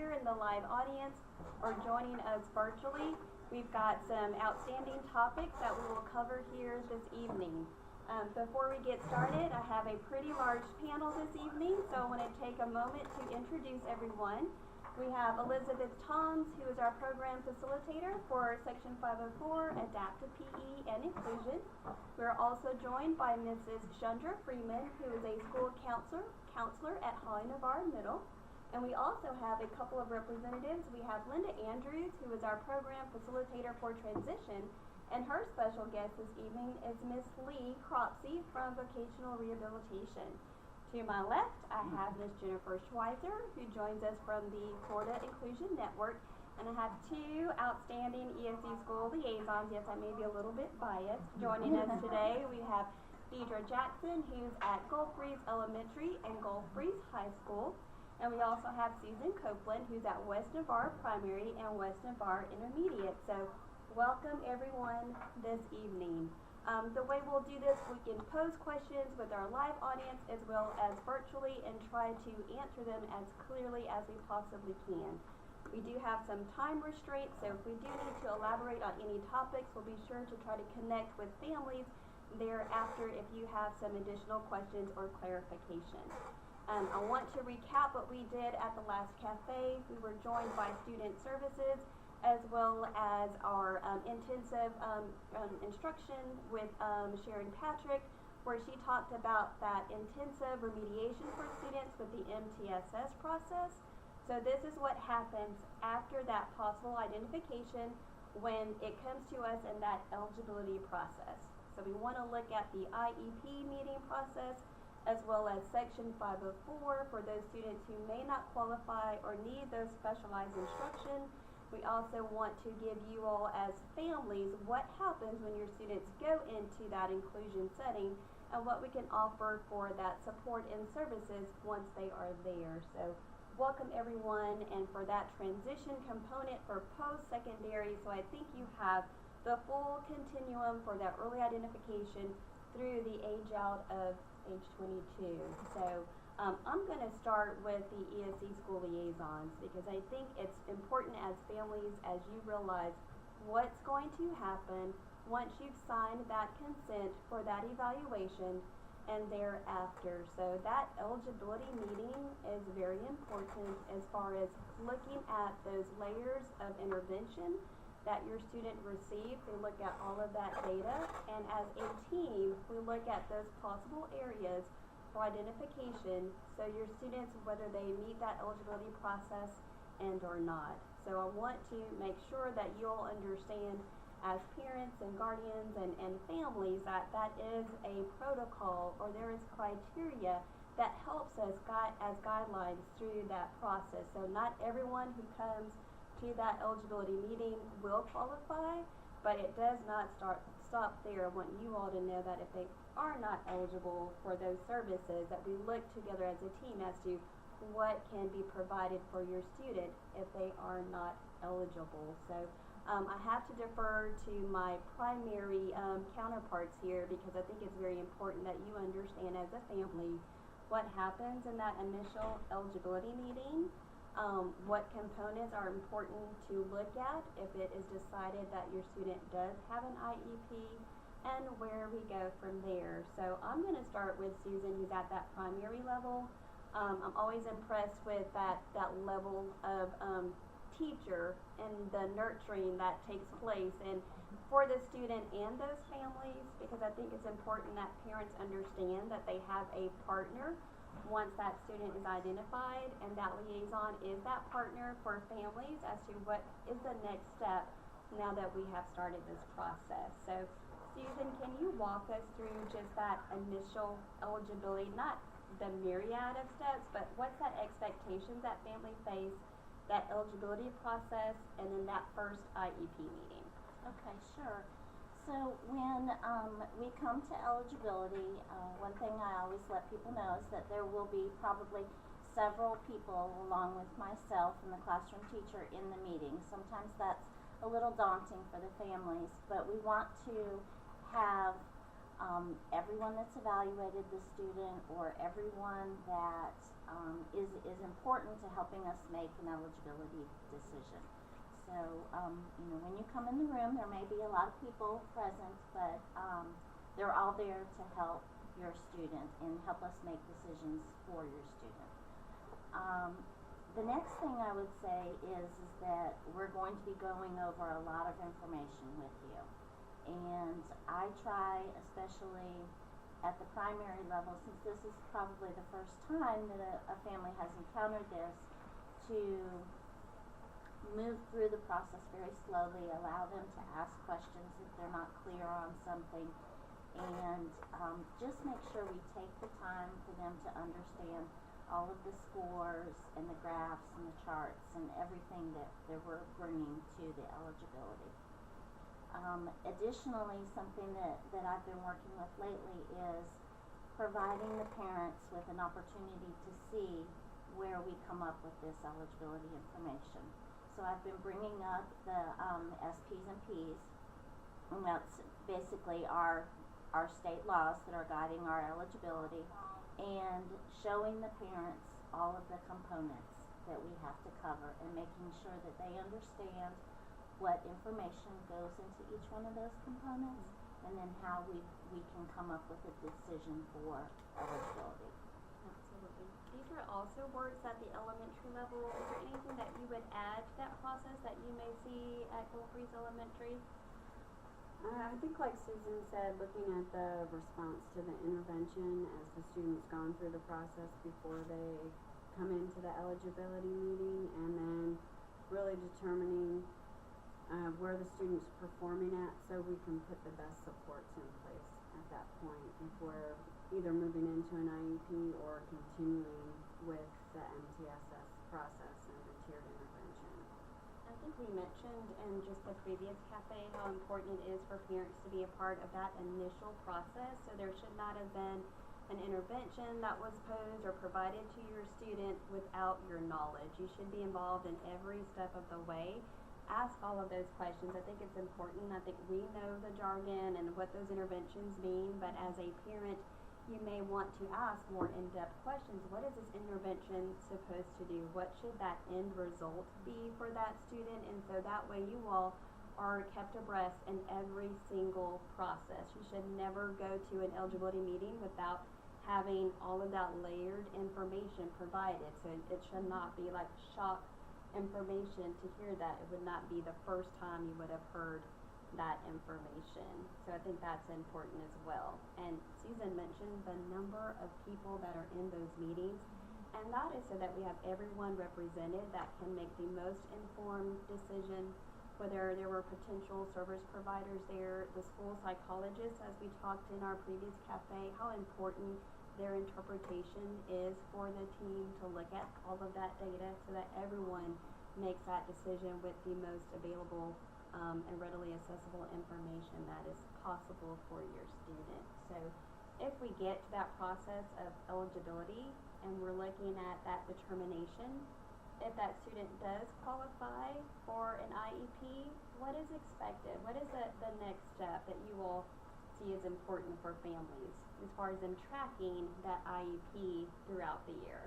here in the live audience or joining us virtually. We've got some outstanding topics that we will cover here this evening. Before we get started, I have a pretty large panel this evening, so I want to take a moment to introduce everyone. We have Elizabeth Toms, who is our program facilitator for Section 504, Adaptive PE and Inclusion. We're also joined by Mrs. Chandra Freeman, who is a school counselor at Holly Navarre Middle. And we also have a couple of representatives. We have Linda Andrews, who is our program facilitator for Transition. And her special guest this evening is Miss Lee Cropsey from Vocational Rehabilitation. To my left, I have Miss Jennifer Schweizer, who joins us from the Florida Inclusion Network. And I have two outstanding ESE school liaisons. Yes, I may be a little bit biased. Joining us today, we have Deidre Jackson, who's at Gulf Breeze Elementary and Gulf Breeze High School. And we also have Susan Copeland, who's at West Navarre Primary and West Navarre Intermediate. So welcome everyone this evening. The way we'll do this, we can pose questions with our live audience as well as virtually and try to answer them as clearly as we possibly can. We do have some time restraints, so if we do need to elaborate on any topics, we'll be sure to try to connect with families thereafter if you have some additional questions or clarification. I want to recap what we did at the last cafe. We were joined by Student Services as well as our intensive instruction with Sharon Patrick, where she talked about that intensive remediation for students with the MTSS process. So this is what happens after that possible identification when it comes to us in that eligibility process. So we want to look at the IEP meeting process as well as Section 504 for those students who may not qualify or need those specialized instruction. We also want to give you all as families what happens when your students go into that inclusion setting and what we can offer for that support and services once they are there. So welcome everyone, and for that transition component for post-secondary, so I think you have the full continuum for that early identification through the age out of age 22. So I'm going to start with the ESE school liaisons because I think it's important as families as you realize what's going to happen once you've signed that consent for that evaluation and thereafter. So that eligibility meeting is very important as far as looking at those layers of intervention that your student received. We look at all of that data, and as a team, we look at those possible areas for identification, so your students, whether they meet that eligibility process and or not. So I want to make sure that you'll understand as parents and guardians and families that that is a protocol, or there is criteria that helps us as guidelines through that process. So not everyone who comes to that eligibility meeting will qualify, but it does not stop there. I want you all to know that if they are not eligible for those services, that we look together as a team as to what can be provided for your student if they are not eligible. So I have to defer to my primary counterparts here because I think it's very important that you understand as a family what happens in that initial eligibility meeting. What components are important to look at if it is decided that your student does have an IEP, and where we go from there. So I'm going to start with Susan, who's at that primary level. I'm always impressed with that level of teacher and the nurturing that takes place and for the student and those families, because I think it's important that parents understand that they have a partner once that student is identified, and that liaison is that partner for families as to what is the next step now that we have started this process. So Susan, can you walk us through just that initial eligibility, not the myriad of steps, but what's that expectations that family face, that eligibility process, and then that first IEP meeting? Okay, sure. So when we come to eligibility, one thing I always let people know is that there will be probably several people along with myself and the classroom teacher in the meeting. Sometimes that's a little daunting for the families, but we want to have Everyone that's evaluated the student, or everyone that is important to helping us make an eligibility decision. So, when you come in the room, there may be a lot of people present, but they're all there to help your student and help us make decisions for your student. The next thing I would say is that we're going to be going over a lot of information with you. And I try, especially at the primary level, since this is probably the first time that a family has encountered this, to move through the process very slowly, allow them to ask questions if they're not clear on something, and just make sure we take the time for them to understand all of the scores and the graphs and the charts and everything that we're bringing to the eligibility. Additionally, something that I've been working with lately is providing the parents with an opportunity to see where we come up with this eligibility information. So I've been bringing up the SPs and Ps, and that's basically our state laws that are guiding our eligibility, and showing the parents all of the components that we have to cover and making sure that they understand what information goes into each one of those components, and then how we can come up with a decision for eligibility. Absolutely. These are also works at the elementary level. Is there anything that you would add to that process that you may see at Gulfbreeze Elementary? I think, like Susan said, looking at the response to the intervention as the student's gone through the process before they come into the eligibility meeting, and then really determining where the student's performing at, so we can put the best supports in place at that point if we're either moving into an IEP or continuing with the MTSS process and the tiered intervention. I think we mentioned in just the previous cafe how important it is for parents to be a part of that initial process. So there should not have been an intervention that was posed or provided to your student without your knowledge. You should be involved in every step of the way. Ask all of those questions. I think it's important. I think we know the jargon and what those interventions mean, but as a parent, you may want to ask more in-depth questions. What is this intervention supposed to do? What should that end result be for that student? And so that way you all are kept abreast in every single process. You should never go to an eligibility meeting without having all of that layered information provided. So it should not be like shock information to hear that. It would not be the first time you would have heard that information. So I think that's important as well. And Susan mentioned the number of people that are in those meetings, and that is so that we have everyone represented that can make the most informed decision, whether there were potential service providers there, the school psychologists, as we talked in our previous cafe, how important their interpretation is for the team to look at all of that data so that everyone makes that decision with the most available and readily accessible information that is possible for your student. So if we get to that process of eligibility and we're looking at that determination, if that student does qualify for an IEP, what is expected? What is the next step that you will see as important for families as far as them tracking that IEP throughout the year?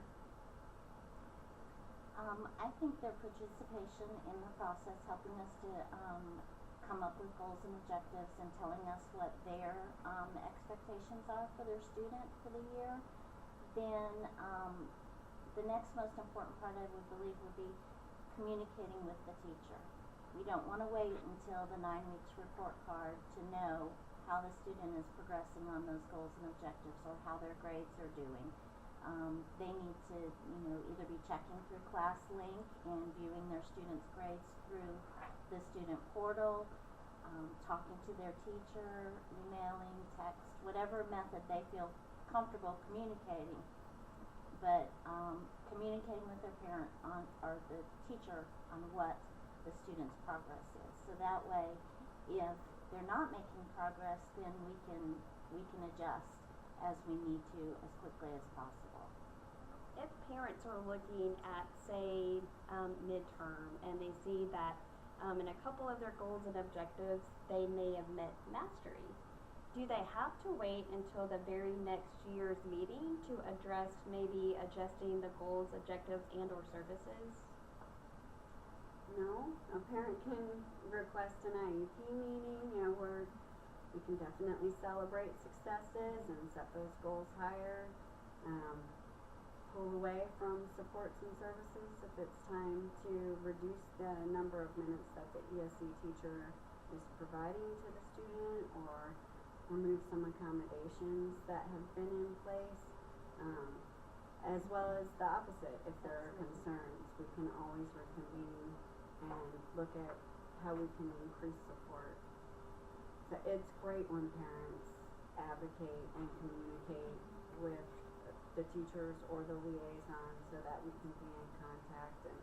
I think their participation in the process, helping us to come up with goals and objectives and telling us what their expectations are for their student for the year, then the next most important part I would believe would be communicating with the teacher. We don't want to wait until the 9 weeks report card to know how the student is progressing on those goals and objectives or how their grades are doing. They need to, either be checking through ClassLink and viewing their students' grades through the student portal, talking to their teacher, emailing, text, whatever method they feel comfortable communicating. But communicating with their parent or the teacher on what the student's progress is. So that way, if they're not making progress, then we can adjust as we need to as quickly as possible. If parents are looking at, say, midterm, and they see that in a couple of their goals and objectives, they may have met mastery, do they have to wait until the very next year's meeting to address maybe adjusting the goals, objectives, and or services? No, a parent can request an IEP meeting, you know, where we can definitely celebrate successes and set those goals higher. Pull away from supports and services if it's time to reduce the number of minutes that the ESE teacher is providing to the student, or remove some accommodations that have been in place, as well as the opposite. If there are concerns, we can always reconvene and look at how we can increase support. So it's great when parents advocate and communicate with the teachers or the liaison so that we can be in contact and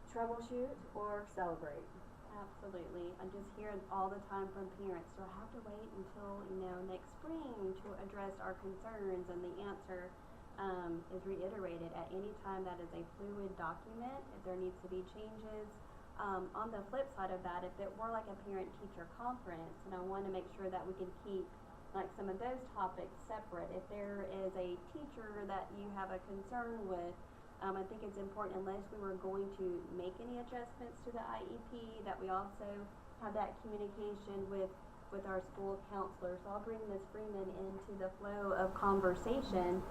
troubleshoot or celebrate. Absolutely. I just hear it all the time from parents. Do I have to wait until, next spring to address our concerns? And the answer is reiterated at any time. That is a fluid document. If there needs to be changes. On the flip side of that, if it were like a parent-teacher conference, and I want to make sure that we can keep like some of those topics separate. If there is a teacher that you have a concern with, I think it's important, unless we were going to make any adjustments to the IEP, that we also have that communication with our school counselor. So I'll bring Ms. Freeman into the flow of conversation.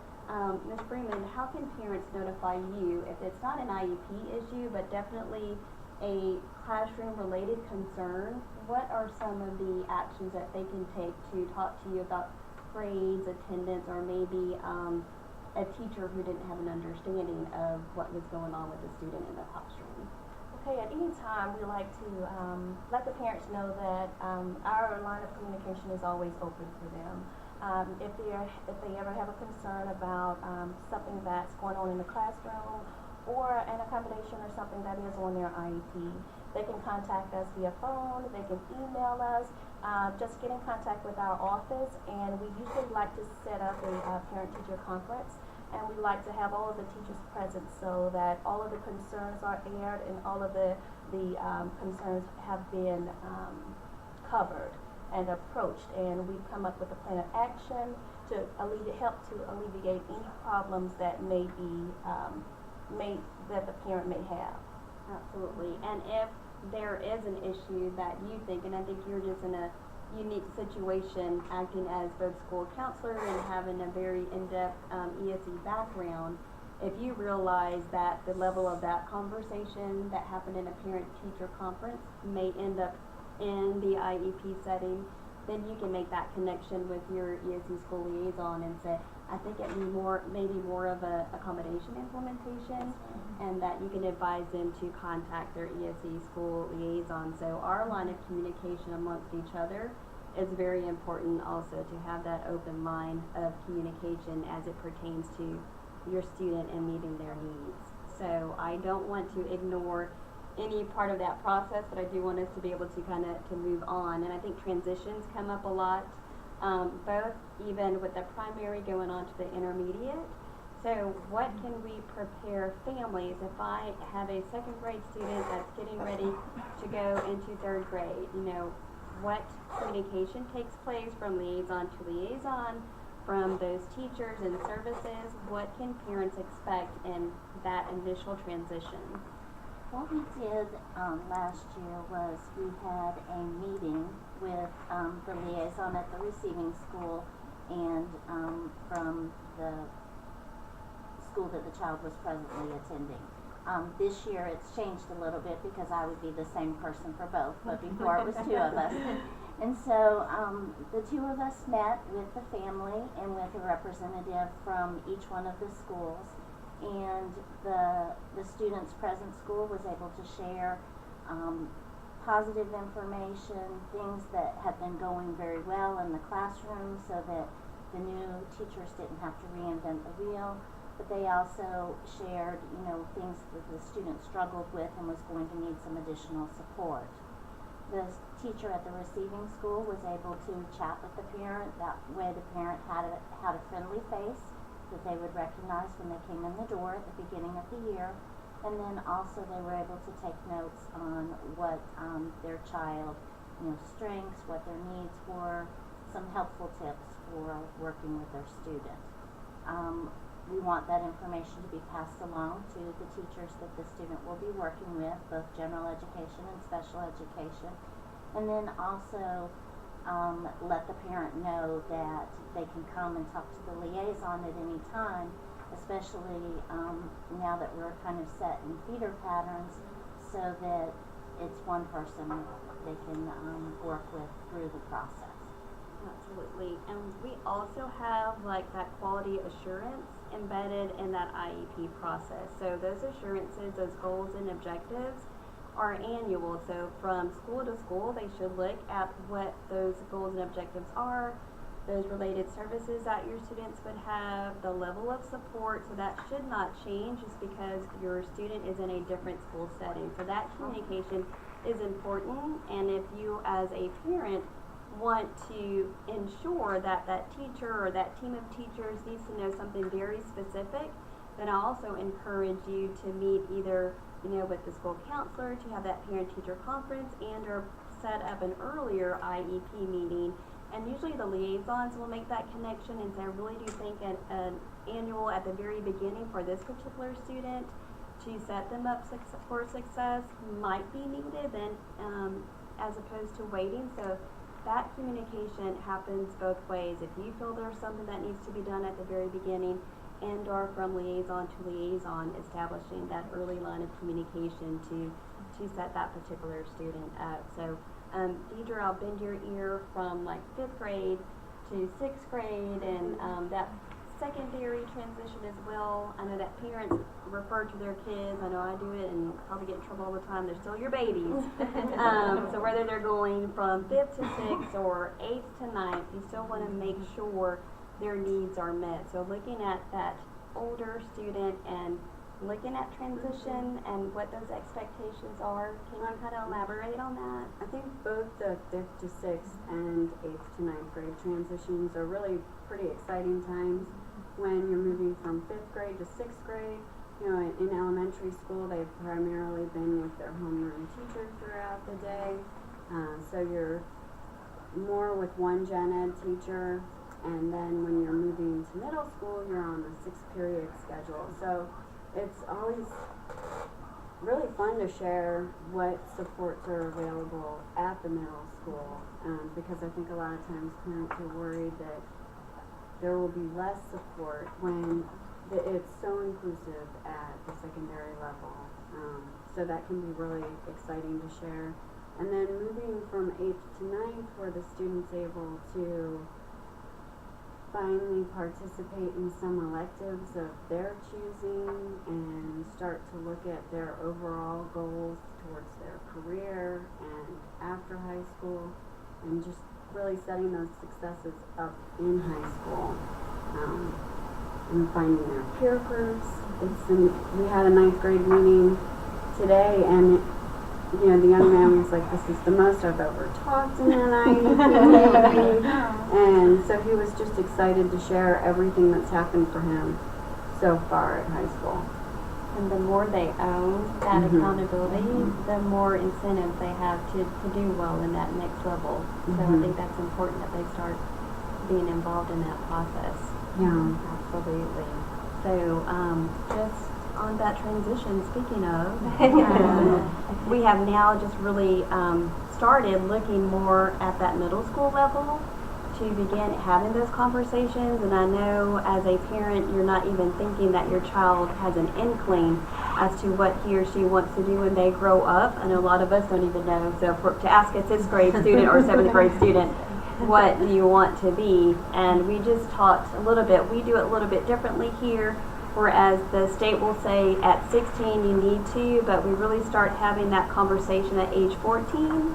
Ms. Freeman, how can parents notify you if it's not an IEP issue, but definitely a classroom-related concern? What are some of the actions that they can take to talk to you about grades, attendance, or maybe a teacher who didn't have an understanding of what was going on with the student in the classroom? Okay, at any time we like to let the parents know that our line of communication is always open for them. If they ever have a concern about something that's going on in the classroom, or an accommodation or something that is on their IEP, they can contact us via phone, they can email us, just get in contact with our office, and we usually like to set up a parent-teacher conference, and we like to have all of the teachers present so that all of the concerns are aired and all of the concerns have been covered and approached, and we've come up with a plan of action to help to alleviate any problems that may be that the parent may have. Absolutely. And if there is an issue that you think, and I think you're just in a unique situation acting as both school counselor and having a very in-depth ESE background, if you realize that the level of that conversation that happened in a parent-teacher conference may end up in the IEP setting, then you can make that connection with your ESE school liaison and say, I think it maybe more of a accommodation implementation, and that you can advise them to contact their ESE school liaison. So our line of communication amongst each other is very important also, to have that open line of communication as it pertains to your student and meeting their needs. So I don't want to ignore any part of that process, but I do want us to be able to to move on. And I think transitions come up a lot, both even with the primary going on to the intermediate. So what can we prepare families if I have a second grade student that's getting ready to go into third grade? What communication takes place from liaison to liaison, from those teachers and services? What can parents expect in that initial transition? What we did last year was we had a meeting with the liaison at the receiving school and from the school that the child was presently attending. This year it's changed a little bit because I would be the same person for both, but before it was two of us. And so the two of us met with the family and with a representative from each one of the schools. And the students present school was able to share positive information, things that have been going very well in the classroom so that the new teachers didn't have to reinvent the wheel. But they also shared, things that the student struggled with and was going to need some additional support. The teacher at the receiving school was able to chat with the parent. That way the parent had a friendly face that they would recognize when they came in the door at the beginning of the year. And then also they were able to take notes on what their child strengths, what their needs were, some helpful tips for working with their student. We want that information to be passed along to the teachers that the student will be working with, both general education and special education. And then also let the parent know that they can come and talk to the liaison at any time, especially now that we're kind of set in feeder patterns, so that it's one person they can work with through the process. Absolutely. And we also have like that quality assurance embedded in that IEP process. So those assurances, those goals and objectives are annual. So from school to school, they should look at what those goals and objectives are, those related services that your students would have, the level of support. So that should not change just because your student is in a different school setting. So that communication is important. And if you as a parent want to ensure that that teacher or that team of teachers needs to know something very specific, then I also encourage you to meet either with the school counselor to have that parent-teacher conference and or set up an earlier IEP meeting. And usually the liaisons will make that connection, and so I really do think an annual at the very beginning for this particular student to set them up for success might be needed then as opposed to waiting. So that communication happens both ways. If you feel there's something that needs to be done at the very beginning, and or from liaison to liaison, establishing that early line of communication to set that particular student up. So Deidre, I'll bend your ear from like 5th grade to 6th grade, and that secondary transition as well. I know that parents refer to their kids, I know I do it and probably get in trouble all the time, they're still your babies. So whether they're going from 5th to 6th or 8th to 9th, you still want to make sure their needs are met. So looking at that older student and looking at transition and what those expectations are, can you kind of elaborate on that? I think both the 5th to 6th and 8th to 9th grade transitions are really pretty exciting times when you're moving from 5th grade to 6th grade. In elementary school, they've primarily been with their homeroom teacher throughout the day. So you're more with one gen ed teacher. And then when you're moving to middle school, you're on the 6-period schedule. So it's always really fun to share what supports are available at the middle school, because I think a lot of times parents are worried that there will be less support when it's so inclusive at the secondary level. So that can be really exciting to share. And then moving from 8th to 9th, where the student's able to finally participate in some electives of their choosing and start to look at their overall goals towards their career and after high school, and just really setting those successes up in high school, and finding their peer groups. We had a 9th grade meeting today, and the young man was like, "This is the most I've ever talked in an IEP." And so he was just excited to share everything that's happened for him so far at high school. And the more they own that accountability, the more incentive they have to do well in that next level. So I think that's important that they start being involved in that process. Yeah. Absolutely. So just on that transition, speaking of, we have now just really started looking more at that middle school level to begin having those conversations. And I know as a parent, you're not even thinking that your child has an inkling as to what he or she wants to do when they grow up. I know a lot of us don't even know. So to ask a 6th grade student or 7th grade student, what do you want to be? And we just talked a little bit. We do it a little bit differently here. Whereas the state will say at 16 you need to, but we really start having that conversation at age 14.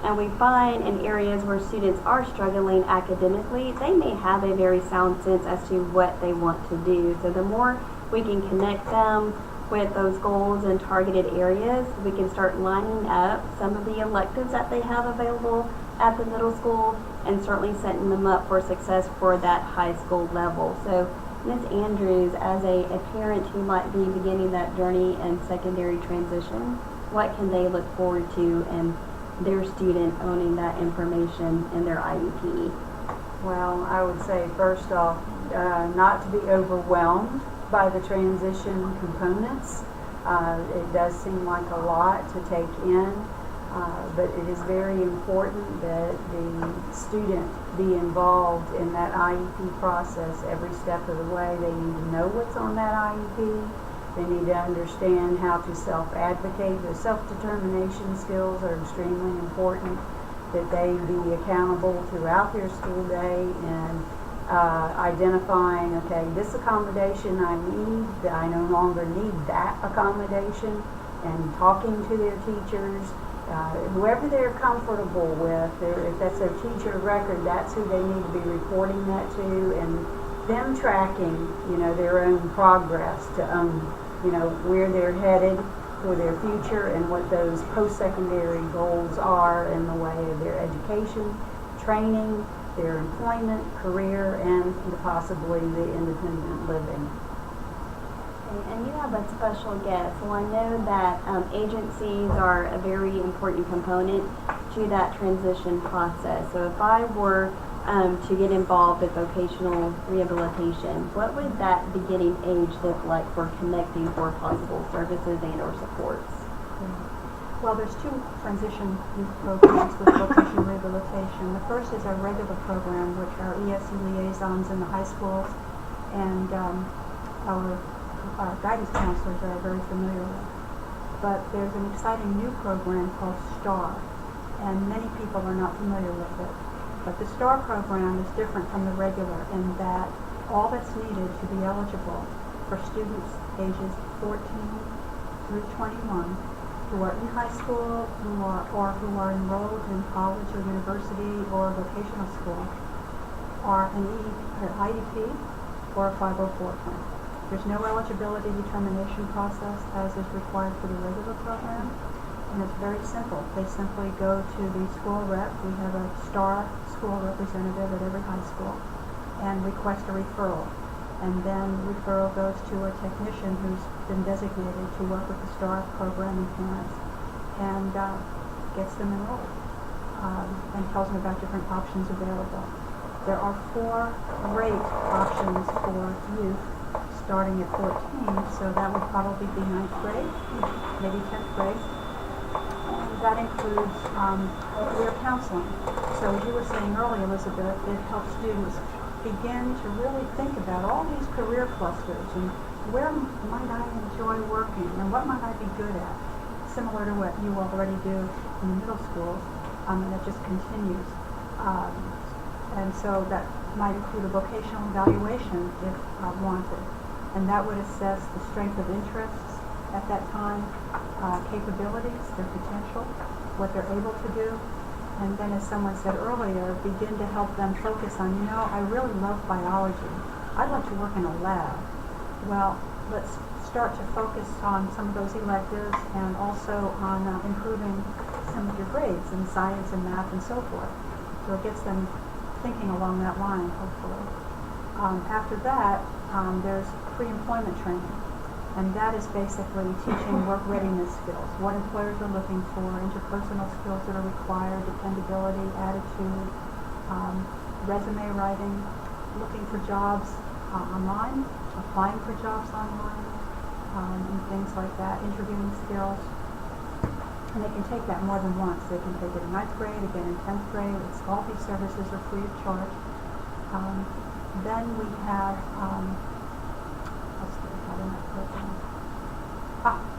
And we find in areas where students are struggling academically, they may have a very sound sense as to what they want to do. So the more we can connect them with those goals and targeted areas, we can start lining up some of the electives that they have available at the middle school, and certainly setting them up for success for that high school level. So Ms. Andrews, as a parent who might be beginning that journey and secondary transition, what can they look forward to, and their student owning that information in their IEP? Well, I would say first off, not to be overwhelmed by the transition components. It does seem like a lot to take in, but it is very important that the student be involved in that IEP process every step of the way. They need to know what's on that IEP. They need to understand how to self-advocate. The self-determination skills are extremely important, that they be accountable throughout their school day and identifying, okay, this accommodation I need, I no longer need that accommodation, and talking to their teachers, whoever they're comfortable with. If that's their teacher of record, that's who they need to be reporting that to, and them tracking, their own progress to own, where they're headed for their future and what those post-secondary goals are in the way of their education, training, their employment, career, and possibly the independent living. And you have a special guest. Well, I know that agencies are a very important component to that transition process. So if I were to get involved with vocational rehabilitation, what would that beginning age look like for connecting for possible services and or supports? Well, there's two transition youth programs with vocational rehabilitation. The first is our regular program, which are ESE liaisons in the high schools, and our guidance counselors are very familiar with. But there's an exciting new program called STAR, and many people are not familiar with it. But the STAR program is different from the regular in that all that's needed to be eligible for students ages 14 through 21 who are in high school, who are enrolled in college or university or vocational school, are an IEP or a 504 plan. There's no eligibility determination process as is required for the regular program, and it's very simple. They simply go to the school rep. We have a STAR school representative at every high school, and request a referral. And then referral goes to a technician who's been designated to work with the STAR program and parents, and gets them enrolled, and tells them about different options available. There are 4 great options for youth starting at 14, so that would probably be 9th grade, maybe 10th grade. And that includes career counseling. So as you were saying earlier, Elizabeth, it helps students begin to really think about all these career clusters and where might I enjoy working and what might I be good at, similar to what you already do in the middle schools, and it just continues. And so that might include a vocational evaluation if wanted, and that would assess the strength of interests at that time, capabilities, their potential, what they're able to do, and then, as someone said earlier, begin to help them focus on, I really love biology. I'd like to work in a lab. Well, let's start to focus on some of those electives and also on improving some of your grades in science and math and so forth. So it gets them thinking along that line, hopefully. After that, there's pre-employment training. And that is basically teaching work readiness skills, what employers are looking for, interpersonal skills that are required, dependability, attitude, resume writing, looking for jobs online, applying for jobs online, and things like that, interviewing skills. And they can take that more than once. They can take it in 9th grade, again in 10th grade. All these services are free of charge. Then we have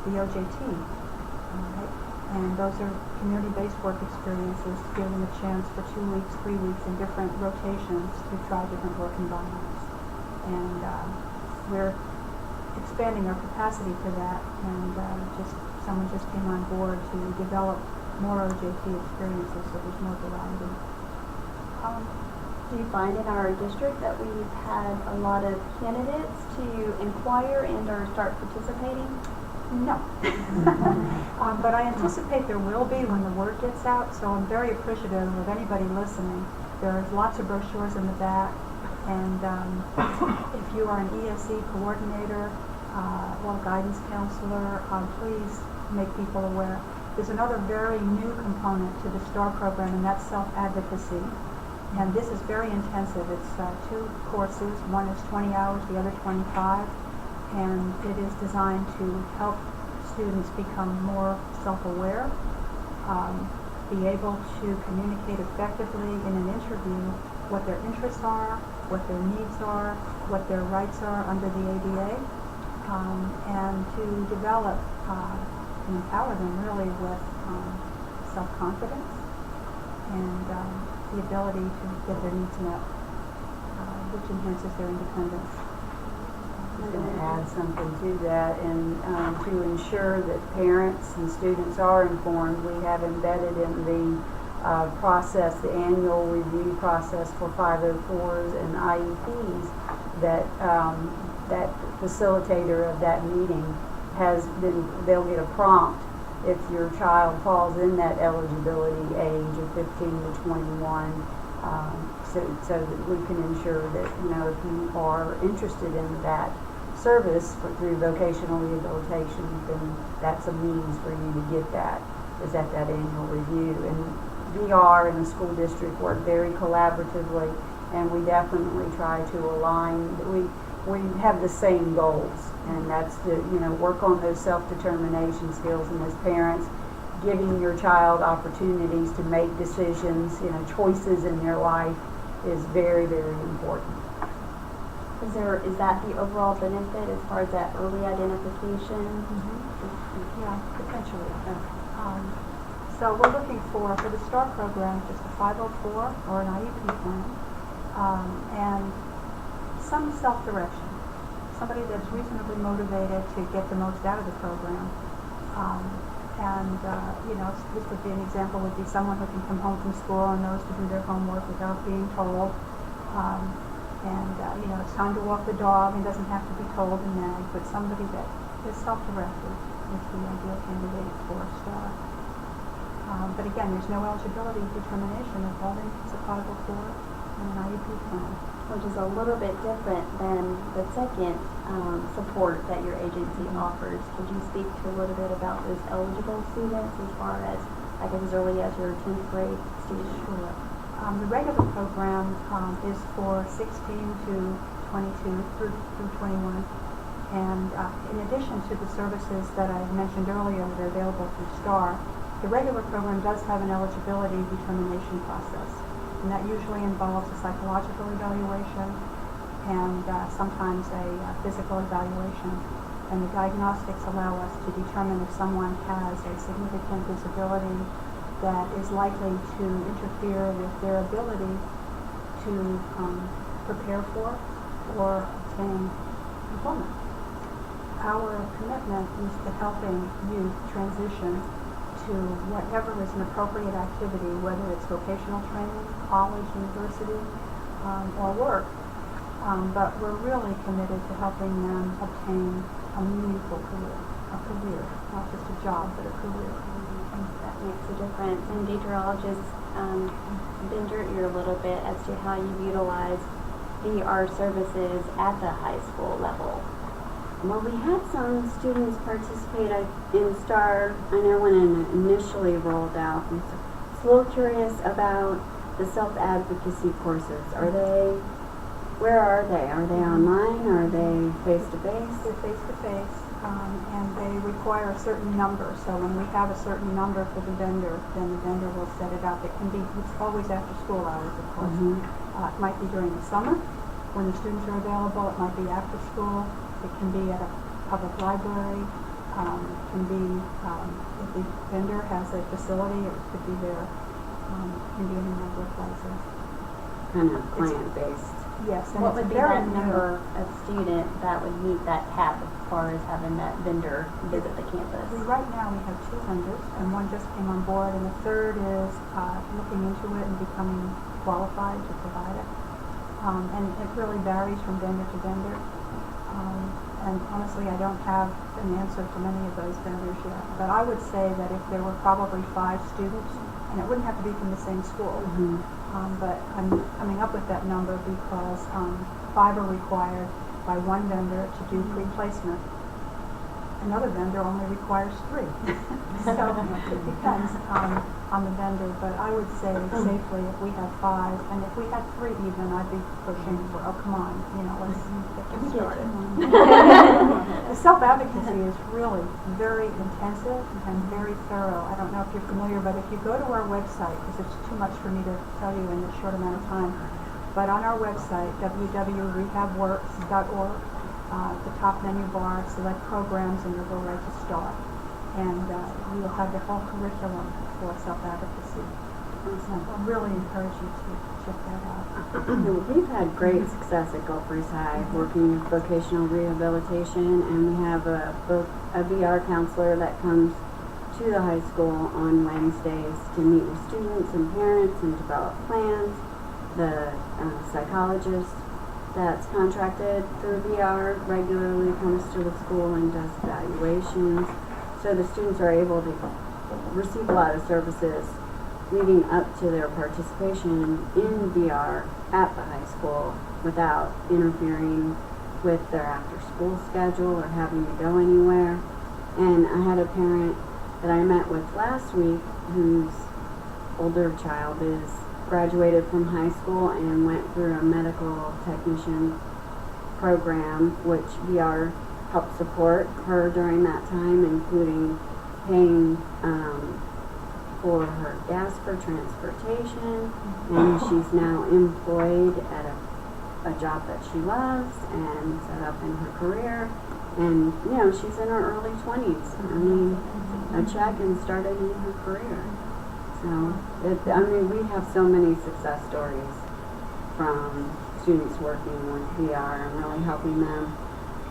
the OJT, right? And those are community-based work experiences, giving them a chance for 2 weeks, 3 weeks in different rotations to try different work environments. And we're expanding our capacity for that, and someone just came on board to develop more OJT experiences, so there's more variety. Do you find in our district that we've had a lot of candidates to inquire and or start participating? No. But I anticipate there will be when the word gets out, so I'm very appreciative of anybody listening. There's lots of brochures in the back, and if you are an ESE coordinator or guidance counselor, please make people aware. There's another very new component to the STAR program, and that's self-advocacy. And this is very intensive. It's 2 courses. One is 20 hours, the other 25. And it is designed to help students become more self-aware, be able to communicate effectively in an interview what their interests are, what their needs are, what their rights are under the ADA, and to develop and empower them really with self-confidence and the ability to get their needs met, which enhances their independence. I'm going to add something to that, and to ensure that parents and students are informed, we have embedded in the process, the annual review process for 504s and IEPs, that that facilitator of that meeting they'll get a prompt if your child falls in that eligibility age of 15 to 21, so that we can ensure that, if you are interested in that service through vocational rehabilitation, then that's a means for you to get that, is at that annual review. And VR and the school district work very collaboratively, and we definitely try to align. We have the same goals, and that's to work on those self-determination skills, and as parents, giving your child opportunities to make decisions, choices in their life is very, very important. Is that the overall benefit as far as that early identification? Yeah, potentially. So we're looking for the STAR program, just a 504 or an IEP plan, and some self-direction. Somebody that's reasonably motivated to get the most out of the program. This would be an example, would be someone who can come home from school and knows to do their homework without being told. It's time to walk the dog and doesn't have to be told and nagged, but somebody that is self-directed is the ideal candidate for STAR. But again, there's no eligibility determination of all they need is a 504 and an IEP plan. Which is a little bit different than the second support that your agency offers. Could you speak to a little bit about those eligible students as far as, as early as your 10th grade student? Sure. The regular program is for 16 to 22 through 21. And in addition to the services that I mentioned earlier that are available through STAR, the regular program does have an eligibility determination process. And that usually involves a psychological evaluation and sometimes a physical evaluation. And the diagnostics allow us to determine if someone has a significant disability that is likely to interfere with their ability to prepare for or obtain employment. Our commitment is to helping youth transition to whatever is an appropriate activity, whether it's vocational training, college, university, or work. But we're really committed to helping them obtain a meaningful career, not just a job, but a career. That makes a difference. And Deidre, I'll just bend your ear a little bit as to how you utilize VR services at the high school level. Well, we had some students participate in STAR, I know when it initially rolled out. I'm just a little curious about the self-advocacy courses. Where are they? Are they online? Are they face-to-face? They're face-to-face, and they require a certain number. So when we have a certain number for the vendor, then the vendor will set it up. It's always after school hours, of course. It might be during the summer when the students are available. It might be after school. It can be at a public library. It can be, if the vendor has a facility, it could be there. It can be in a number of places. Kind of client-based. Yes. And What it's would be very that new. number of student that would meet that cap as far as having that vendor visit the campus? Right now we have 2 vendors, and one just came on board, and the third is looking into it and becoming qualified to provide it. And it really varies from vendor to vendor. And honestly, I don't have an answer to many of those vendors yet. But I would say that if there were probably 5 students, and it wouldn't have to be from the same school, but I'm coming up with that number because 5 are required by one vendor to do pre-placement. another vendor only requires 3. So it depends on the vendor, but I would say safely if we have 5, and if we had 3 even, I'd be pushing for, oh, come on, let's get this started. The self-advocacy is really very intensive and very thorough. I don't know if you're familiar, but if you go to our website, because it's too much for me to tell you in this short amount of time, but on our website, www.rehabworks.org, the top menu bar, select programs, and you'll go right to STAR. And you will have the whole curriculum for self-advocacy. So I really encourage you to check that out. We've had great success at Gulf Breeze High working with vocational rehabilitation, and we have a VR counselor that comes to the high school on Wednesdays to meet with students and parents and develop plans. The psychologist that's contracted through VR regularly comes to the school and does evaluations. So the students are able to receive a lot of services leading up to their participation in VR at the high school without interfering with their after-school schedule or having to go anywhere. And I had a parent that I met with last week whose older child is graduated from high school and went through a medical technician program, which VR helped support her during that time, including paying for her gas for transportation, and she's now employed at a job that she loves and set up in her career, and she's in her early 20s. I mean, a check and started in her career. So we have so many success stories from students working with VR and really helping them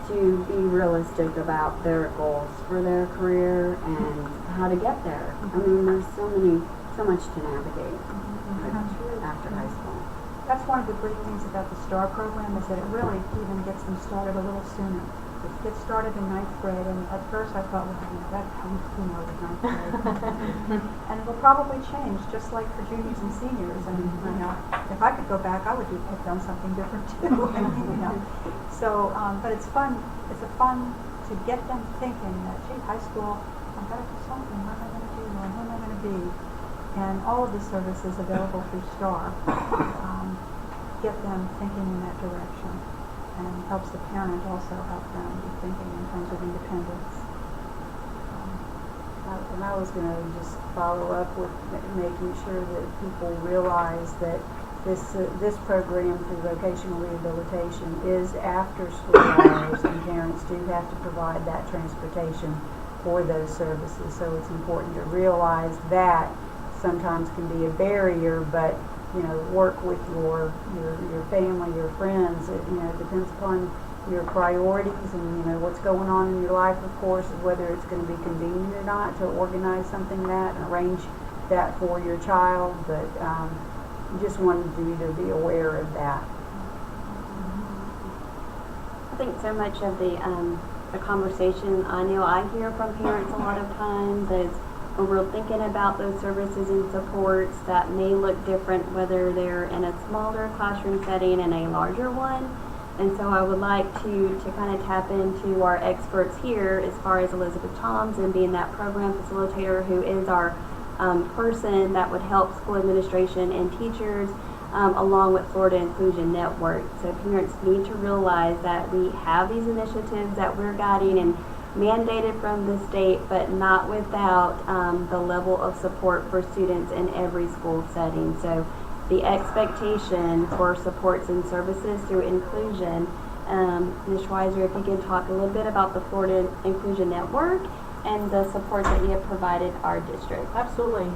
to be realistic about their goals for their career and how to get there. I mean, there's so much to navigate after high school. That's one of the great things about the STAR program is that it really even gets them started a little sooner. It gets started in 9th grade, and at first I thought, well, that comes more with 9th grade. And it will probably change, just like for juniors and seniors. And if I could go back, I would have done something different too. So, but it's fun. It's fun to get them thinking that, gee, high school, I've got to do something. What am I going to do? Or who am I going to be? And all of the services available through STAR get them thinking in that direction, and helps the parent also help them be thinking in terms of independence. And I was going to just follow up with making sure that people realize that this program through vocational rehabilitation is after school hours, and parents do have to provide that transportation for those services. So it's important to realize that sometimes can be a barrier, but work with your family, your friends. It depends upon your priorities and what's going on in your life, of course, whether it's going to be convenient or not to organize something that and arrange that for your child. But just wanted you to be aware of that. I think so much of the conversation I know I hear from parents a lot of times is when we're thinking about those services and supports that may look different whether they're in a smaller classroom setting and a larger one. And so I would like to kind of tap into our experts here as far as Elizabeth Toms and being that program facilitator who is our person that would help school administration and teachers along with Florida Inclusion Network. So parents need to realize that we have these initiatives that we're guiding and mandated from the state, but not without the level of support for students in every school setting. So the expectation for supports and services through inclusion. Ms. Schweizer, if you can talk a little bit about the Florida Inclusion Network and the support that you have provided our district. Absolutely.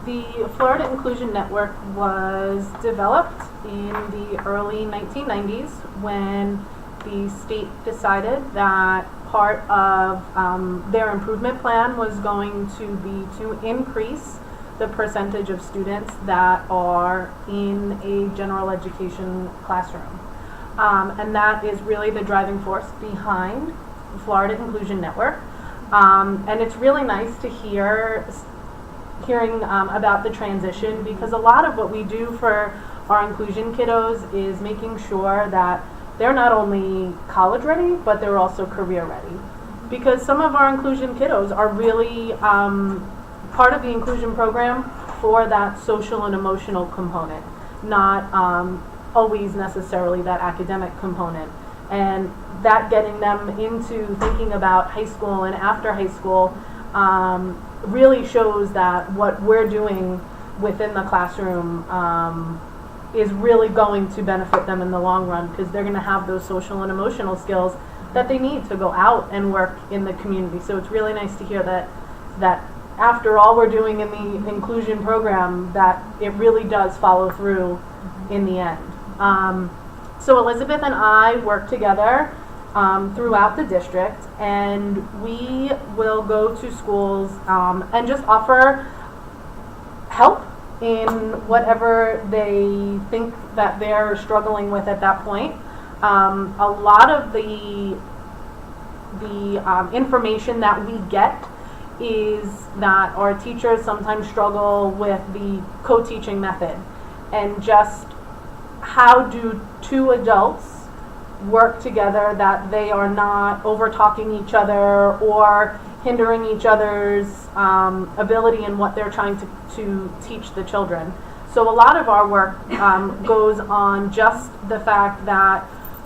The Florida Inclusion Network was developed in the early 1990s when the state decided that part of their improvement plan was going to be to increase the percentage of students that are in a general education classroom. And that is really the driving force behind the Florida Inclusion Network. And it's really nice to hearing about the transition, because a lot of what we do for our inclusion kiddos is making sure that they're not only college ready, but they're also career ready. Because some of our inclusion kiddos are really part of the inclusion program for that social and emotional component, not always necessarily that academic component. And that getting them into thinking about high school and after high school really shows that what we're doing within the classroom is really going to benefit them in the long run, because they're going to have those social and emotional skills that they need to go out and work in the community. So it's really nice to hear that after all we're doing in the inclusion program, that it really does follow through in the end. So Elizabeth and I work together throughout the district, and we will go to schools and just offer help in whatever they think that they're struggling with at that point. A lot of the information that we get is that our teachers sometimes struggle with the co-teaching method, and just how do two adults work together that they are not over talking each other or hindering each other's ability in what they're trying to teach the children. So a lot of our work goes on just the fact that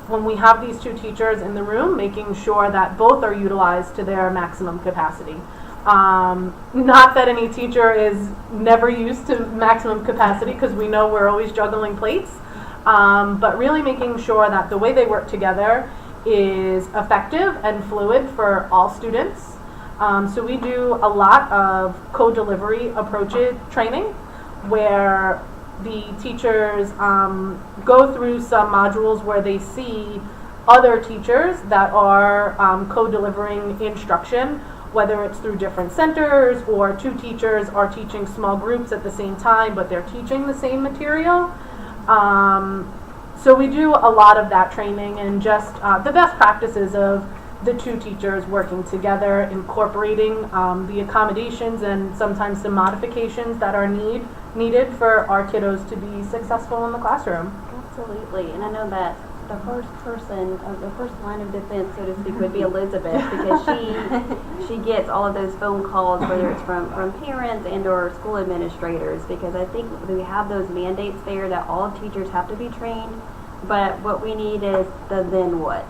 when we have these two teachers in the room, making sure that both are utilized to their maximum capacity. Not that any teacher is never used to maximum capacity, because we know we're always juggling plates, but really making sure that the way they work together is effective and fluid for all students. So we do a lot of co-delivery approaches training, where the teachers go through some modules where they see other teachers that are co-delivering instruction, whether it's through different centers or two teachers are teaching small groups at the same time, but they're teaching the same material. So we do a lot of that training, and just the best practices of the two teachers working together, incorporating the accommodations and sometimes some modifications that are needed for our kiddos to be successful in the classroom. Absolutely, and I know that the first person, the first line of defense, so to speak, would be Elizabeth, because she gets all of those phone calls, whether it's from parents and or school administrators, because I think we have those mandates there that all teachers have to be trained, but what we need is the then what.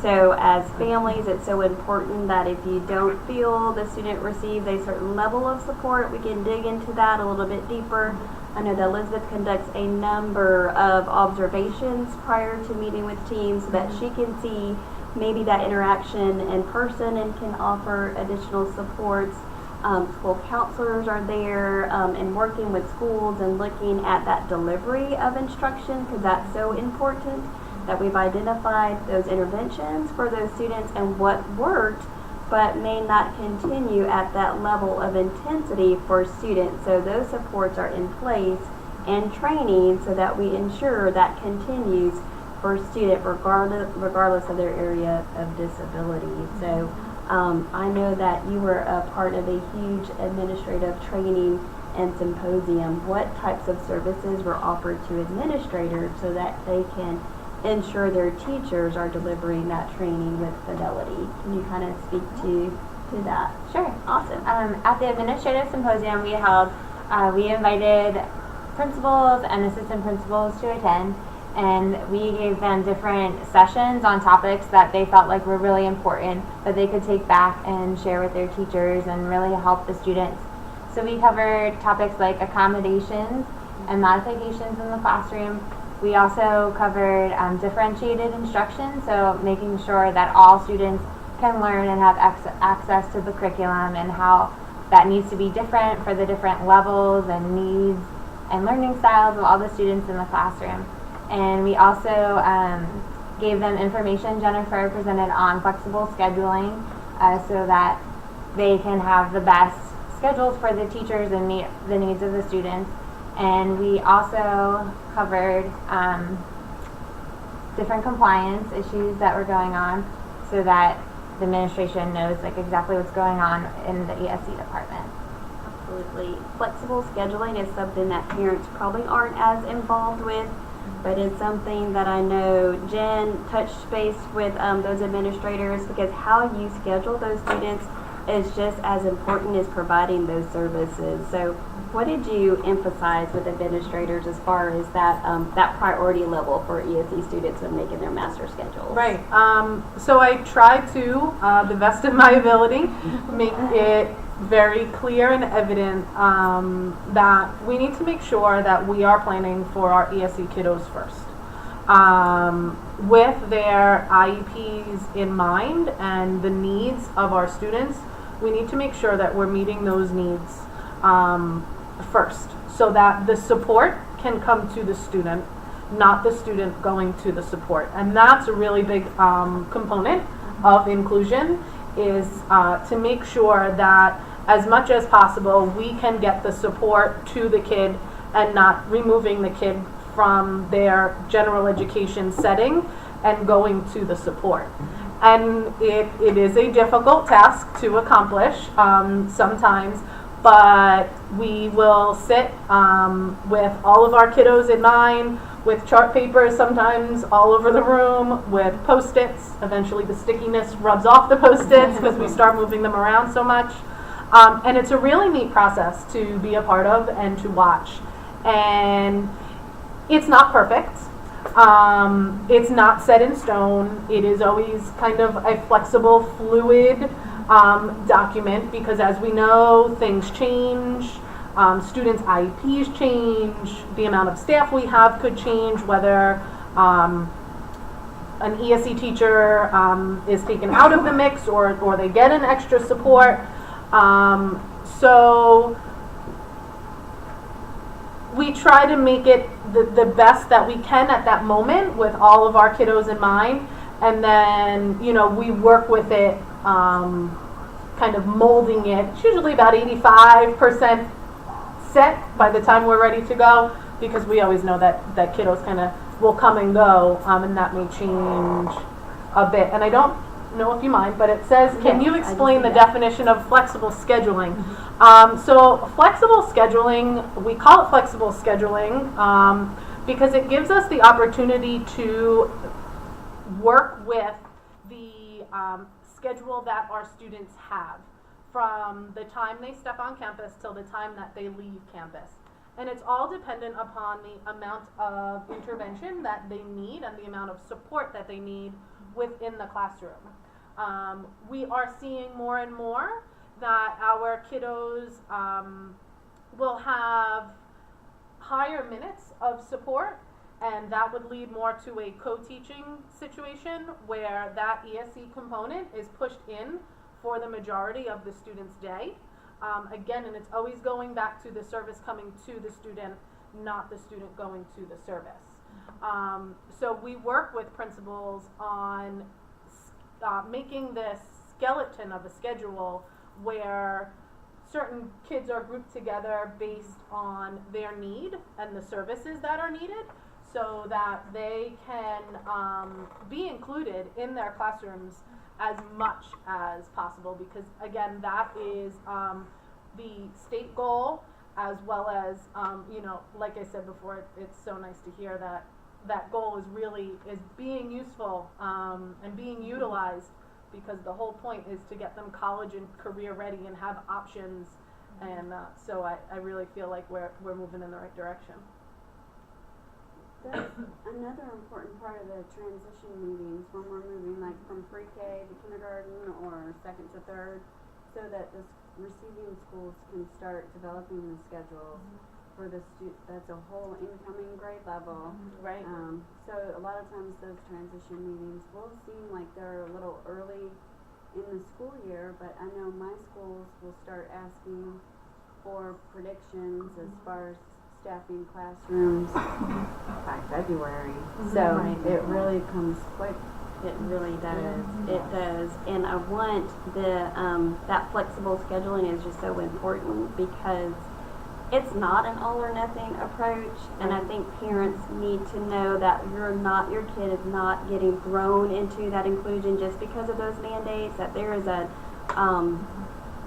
So as families, it's so important that if you don't feel the student receives a certain level of support, we can dig into that a little bit deeper. I know that Elizabeth conducts a number of observations prior to meeting with teams so that she can see maybe that interaction in person and can offer additional supports. School counselors are there and working with schools and looking at that delivery of instruction, because that's so important, that we've identified those interventions for those students and what worked but may not continue at that level of intensity for students. So those supports are in place and training so that we ensure that continues for student regardless of their area of disability. So I know that you were a part of a huge administrative training and symposium. What types of services were offered to administrators so that they can ensure their teachers are delivering that training with fidelity? Can you kind of speak to that? Sure. Awesome. At the administrative symposium we held, we invited principals and assistant principals to attend, and we gave them different sessions on topics that they felt like were really important that they could take back and share with their teachers and really help the students. So we covered topics like accommodations and modifications in the classroom. We also covered differentiated instruction, so making sure that all students can learn and have access to the curriculum, and how that needs to be different for the different levels and needs and learning styles of all the students in the classroom. And we also gave them information Jennifer presented on flexible scheduling, so that they can have the best schedules for the teachers and meet the needs of the students. And we also covered different compliance issues that were going on, so that the administration knows like exactly what's going on in the ESE department. Absolutely. Flexible scheduling is something that parents probably aren't as involved with. but it's something that I know Jen touched base with those administrators, because how you schedule those students is just as important as providing those services. So what did you emphasize with administrators as far as that that priority level for ESE students when making their master schedules? Right. So I try to, the best of my ability, make it very clear and evident that we need to make sure that we are planning for our ESE kiddos first. With their IEPs in mind and the needs of our students, we need to make sure that we're meeting those needs first, so that the support can come to the student, not the student going to the support. And that's a really big component of inclusion, is to make sure that as much as possible we can get the support to the kid and not removing the kid from their general education setting and going to the support. And it is a difficult task to accomplish sometimes, but we will sit with all of our kiddos in mind, with chart papers sometimes all over the room, with Post-its. Eventually the stickiness rubs off the Post-its because we start moving them around so much. And it's a really neat process to be a part of and to watch. And it's not perfect. It's not set in stone. It is always kind of a flexible, fluid document, because as we know, things change. Students' IEPs change. The amount of staff we have could change, whether an ESE teacher is taken out of the mix or they get an extra support. So we try to make it the best that we can at that moment with all of our kiddos in mind, and then we work with it, kind of molding it. It's usually about 85% set by the time we're ready to go, because we always know that kiddos kind of will come and go, and that may change a bit. And I don't know if you mind, but it says, can you explain the definition of flexible scheduling? So flexible scheduling, we call it flexible scheduling because it gives us the opportunity to work with the schedule that our students have from the time they step on campus till the time that they leave campus. And it's all dependent upon the amount of intervention that they need and the amount of support that they need within the classroom. We are seeing more and more that our kiddos will have higher minutes of support, and that would lead more to a co-teaching situation where that ESE component is pushed in for the majority of the student's day. Again, and it's always going back to the service coming to the student, not the student going to the service. So we work with principals on making this skeleton of a schedule where certain kids are grouped together based on their need and the services that are needed, so that they can be included in their classrooms as much as possible, because again, that is the state goal, as well as like I said before, it's so nice to hear that that goal is being useful and being utilized, because the whole point is to get them college and career ready and have options. And so I really feel like we're moving in the right direction. That's another important part of the transition meetings, when we're moving like from pre-K to kindergarten or second to third, so that the receiving schools can start developing the schedules for the that's a whole incoming grade level. Right. So a lot of times those transition meetings will seem like they're a little early in the school year, but I know my schools will start asking for predictions as far as staffing classrooms by February. So it really comes quick. It really does. It does. And I want that flexible scheduling is just so important, because it's not an all or nothing approach, and I think parents need to know that your kid is not getting thrown into that inclusion just because of those mandates, that there is a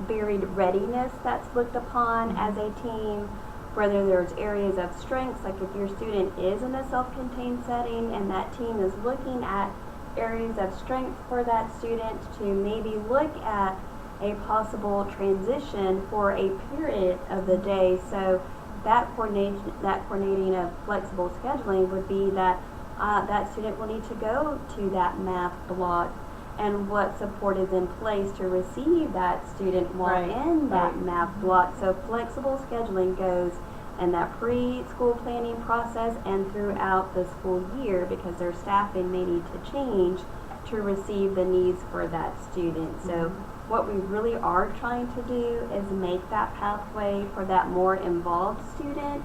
varied readiness that's looked upon as a team. whether there's areas of strengths, like if your student is in a self-contained setting and that team is looking at areas of strength for that student, to maybe look at a possible transition for a period of the day. So that coordinating of flexible scheduling would be that that student will need to go to that math block, and what support is in place to receive that student while in that math block. So flexible scheduling goes in that pre-school planning process and throughout the school year, because their staffing may need to change to receive the needs for that student. So what we really are trying to do is make that pathway for that more involved student.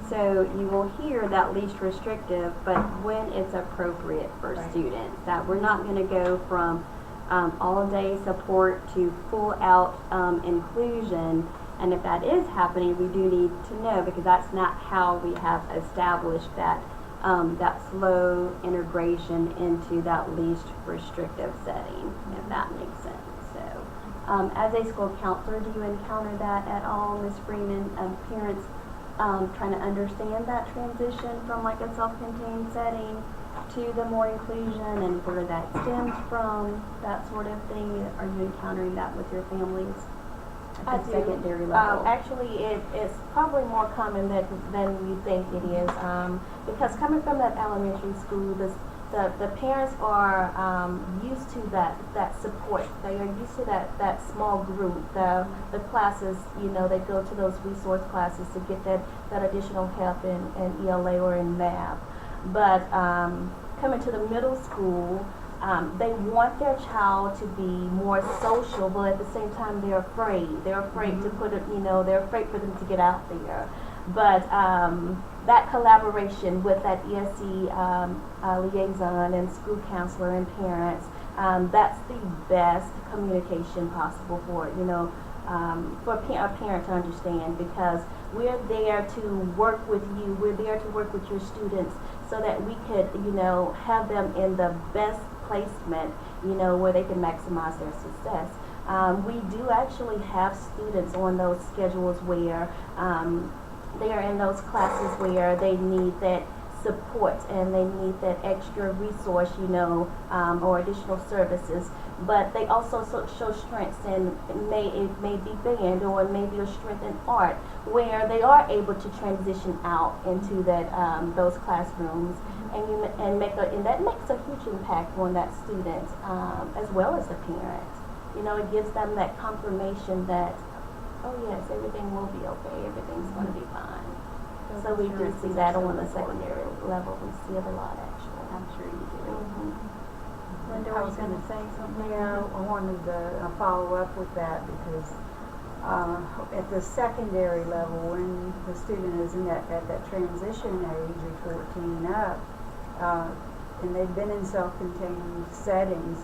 So you will hear that least restrictive, but when it's appropriate for students, that we're not going to go from all-day support to full-out inclusion. And if that is happening, we do need to know, because that's not how we have established that that slow integration into that least restrictive setting, if that makes sense. So, as a school counselor, do you encounter that at all, Ms. Freeman? Parents trying to understand that transition from like a self-contained setting to the more inclusion, and where that stems from, that sort of thing? Are you encountering that with your families at the secondary level? Actually, it's probably more common than you think it is, because coming from that elementary school, the parents are used to that support. They are used to that small group, the classes, they go to those resource classes to get that additional help in ELA or in math. But coming to the middle school, they want their child to be more social, but at the same time they're afraid. They're afraid to put it, they're afraid for them to get out there. But that collaboration with that ESE liaison and school counselor and parents, that's the best communication possible for a parent to understand, because we're there to work with you. We're there to work with your students so that we could, have them in the best placement, where they can maximize their success. We do actually have students on those schedules where they are in those classes where they need that support and they need that extra resource, or additional services. But they also show strengths, and it may be band, or it may be a strength in art, where they are able to transition out into that those classrooms, and that makes a huge impact on that student, as well as the parent. It gives them that confirmation that, oh yes, everything will be okay, everything's going to be fine. So we do see that on the secondary level. We see it a lot, actually. I'm sure you do. Linda, were you going to say something? Yeah, I wanted to follow up with that, because at the secondary level, when the student is at that transition age of 14 up, and they've been in self-contained settings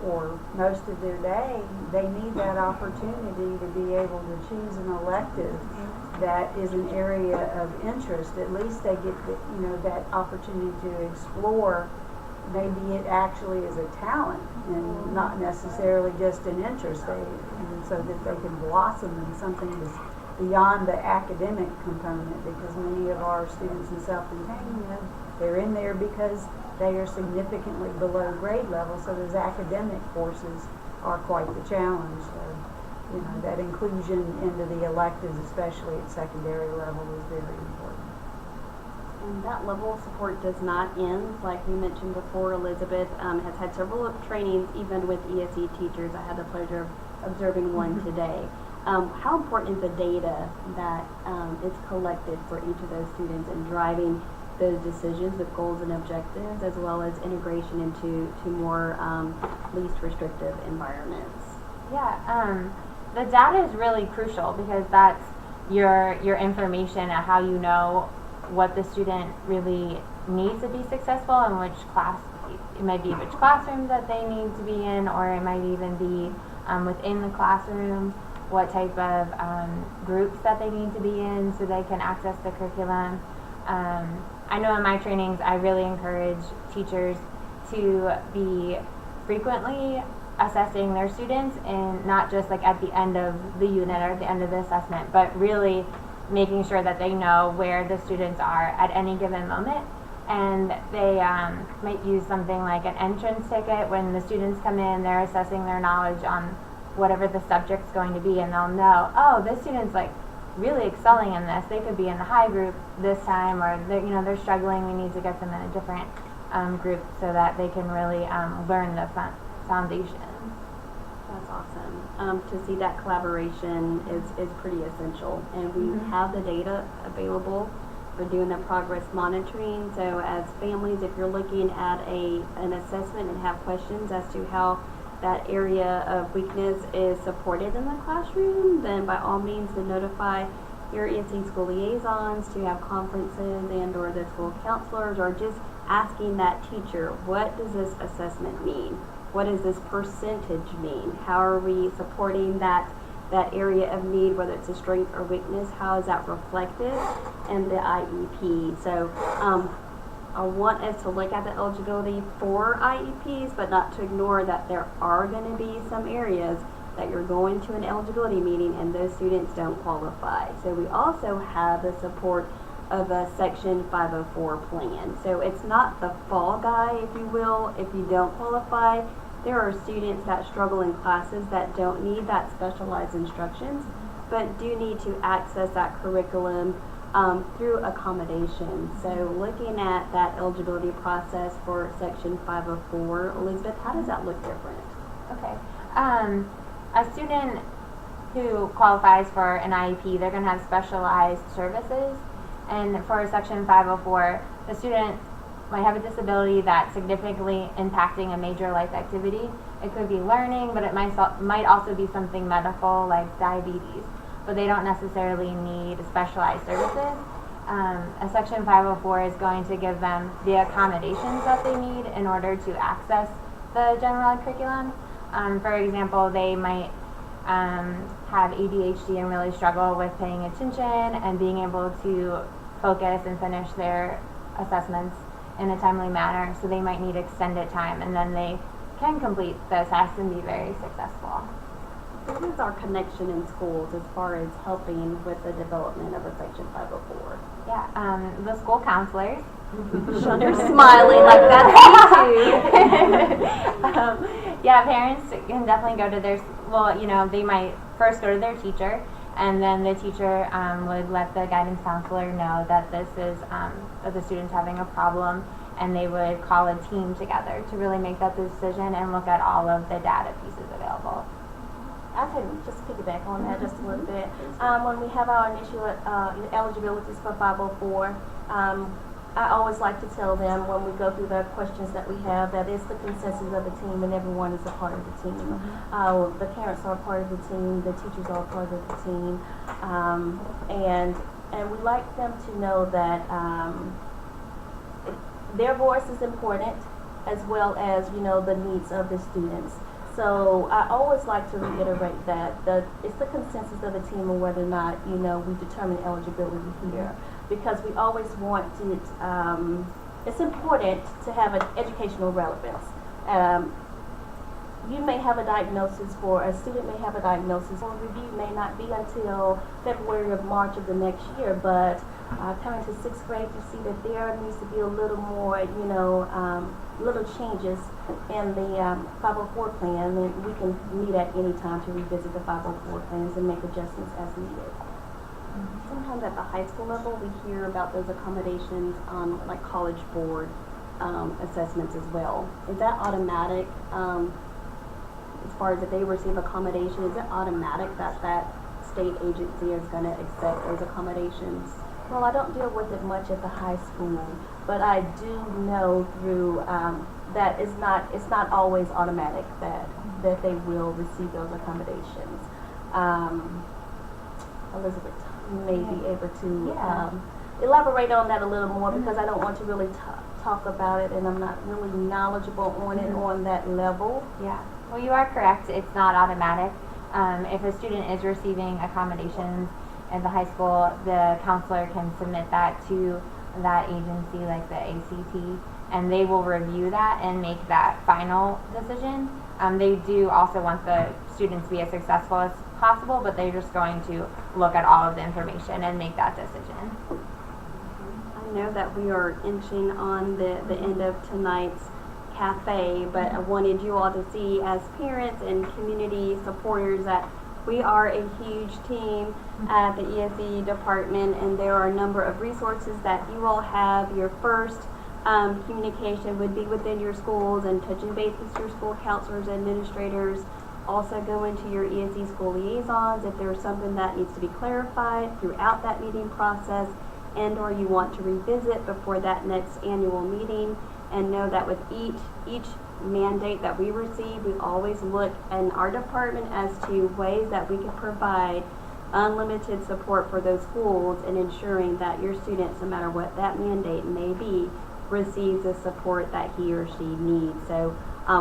for most of their day, they need that opportunity to be able to choose an elective that is an area of interest. At least they get that opportunity to explore. Maybe it actually is a talent and not necessarily just an interest, so that they can blossom in something that's beyond the academic component, because many of our students in self-contained, they're in there because they are significantly below grade level, so those academic courses are quite the challenge. So, that inclusion into the electives, especially at secondary level, is very important. And that level of support does not end. Like we mentioned before, Elizabeth has had several trainings, even with ESE teachers. I had the pleasure of observing one today. How important is the data that is collected for each of those students in driving those decisions with goals and objectives, as well as integration into more least restrictive environments? Yeah, the data is really crucial, because that's your information and how you know what the student really needs to be successful, and which class, it might be which classroom that they need to be in, or it might even be within the classroom, what type of groups that they need to be in so they can access the curriculum. I know in my trainings I really encourage teachers to be frequently assessing their students, and not just like at the end of the unit or at the end of the assessment, but really making sure that they know where the students are at any given moment. And they might use something like an entrance ticket. When the students come in, they're assessing their knowledge on whatever the subject's going to be, and they'll know, oh, this student's like really excelling in this. They could be in the high group this time, or they're struggling. We need to get them in a different group so that they can really learn the foundation. That's awesome. To see that collaboration is pretty essential, and we have the data available. We're doing the progress monitoring. So as families, if you're looking at an assessment and have questions as to how that area of weakness is supported in the classroom, then by all means to notify your ESE school liaisons, to have conferences and or the school counselors, or just asking that teacher, what does this assessment mean? What does this percentage mean? How are we supporting that area of need, whether it's a strength or weakness? How is that reflected in the IEP? So I want us to look at the eligibility for IEPs, but not to ignore that there are going to be some areas that you're going to an eligibility meeting and those students don't qualify. So we also have the support of a Section 504 plan. So it's not the fall guy, if you will, if you don't qualify. There are students that struggle in classes that don't need that specialized instructions, but do need to access that curriculum through accommodation. So looking at that eligibility process for Section 504, Elizabeth, how does that look different? Okay. A student who qualifies for an IEP, they're going to have specialized services. And for Section 504, the student might have a disability that's significantly impacting a major life activity. It could be learning, but it might also be something medical like diabetes. But they don't necessarily need specialized services. A Section 504 is going to give them the accommodations that they need in order to access the general ed curriculum. For example, they might have ADHD and really struggle with paying attention and being able to focus and finish their assessments in a timely manner, so they might need extended time, and then they can complete the test and be very successful. What is our connection in schools as far as helping with the development of a Section 504? Yeah, the school counselors. They're smiling like that's me too. Yeah, parents can definitely go to they might first go to their teacher, and then the teacher would let the guidance counselor know that this is that the student's having a problem, and they would call a team together to really make that decision and look at all of the data pieces available. I can just piggyback on that just a little bit. When we have our initial eligibilities for 504, I always like to tell them when we go through the questions that we have that it's the consensus of the team and everyone is a part of the team. The parents are a part of the team, the teachers are a part of the team, and we like them to know that their voice is important as well as the needs of the students. So I always like to reiterate that it's the consensus of the team on whether or not we determine eligibility here, because we always want it. It's important to have an educational relevance. You may have a diagnosis a student may have a diagnosis, or review may not be until February or March of the next year, but coming to 6th grade, you see that there needs to be a little more, little changes in the 504 plan, and we can meet at any time to revisit the 504 plans and make adjustments as needed. Sometimes at the high school level, we hear about those accommodations on like College Board assessments as well. Is that automatic? As far as if they receive accommodation, is it automatic that state agency is going to accept those accommodations? Well, I don't deal with it much at the high school, but I do know through that it's not always automatic that they will receive those accommodations. Elizabeth may be able to elaborate on that a little more, because I don't want to really talk about it, and I'm not really knowledgeable on it on that level. Yeah. Well, you are correct. It's not automatic. If a student is receiving accommodations at the high school, the counselor can submit that to that agency, like the ACT, and they will review that and make that final decision. They do also want the students to be as successful as possible, but they're just going to look at all of the information and make that decision. I know that we are inching on the end of tonight's cafe, but I wanted you all to see as parents and community supporters that we are a huge team at the ESE department, and there are a number of resources that you all have. Your first communication would be within your schools and touching base with your school counselors, administrators. Also go into your ESE school liaisons if there's something that needs to be clarified throughout that meeting process, and or you want to revisit before that next annual meeting. And know that with each mandate that we receive, we always look in our department as to ways that we can provide unlimited support for those schools and ensuring that your students, no matter what that mandate may be, receives the support that he or she needs. So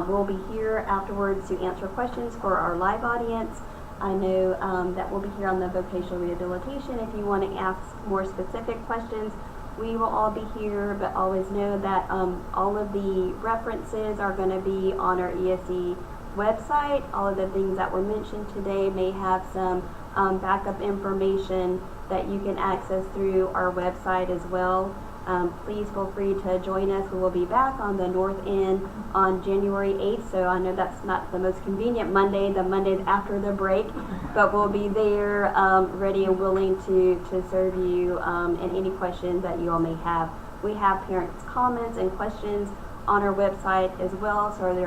we'll be here afterwards to answer questions for our live audience. I know that we'll be here on the vocational rehabilitation if you want to ask more specific questions. We will all be here, but always know that all of the references are going to be on our ESE website. All of the things that were mentioned today may have some backup information that you can access through our website as well. Please feel free to join us. We will be back on the North End on January 8th, so I know that's not the most convenient Monday, the Monday after the break, but we'll be there ready and willing to serve you and any questions that you all may have. We have parents' comments and questions on our website as well, so there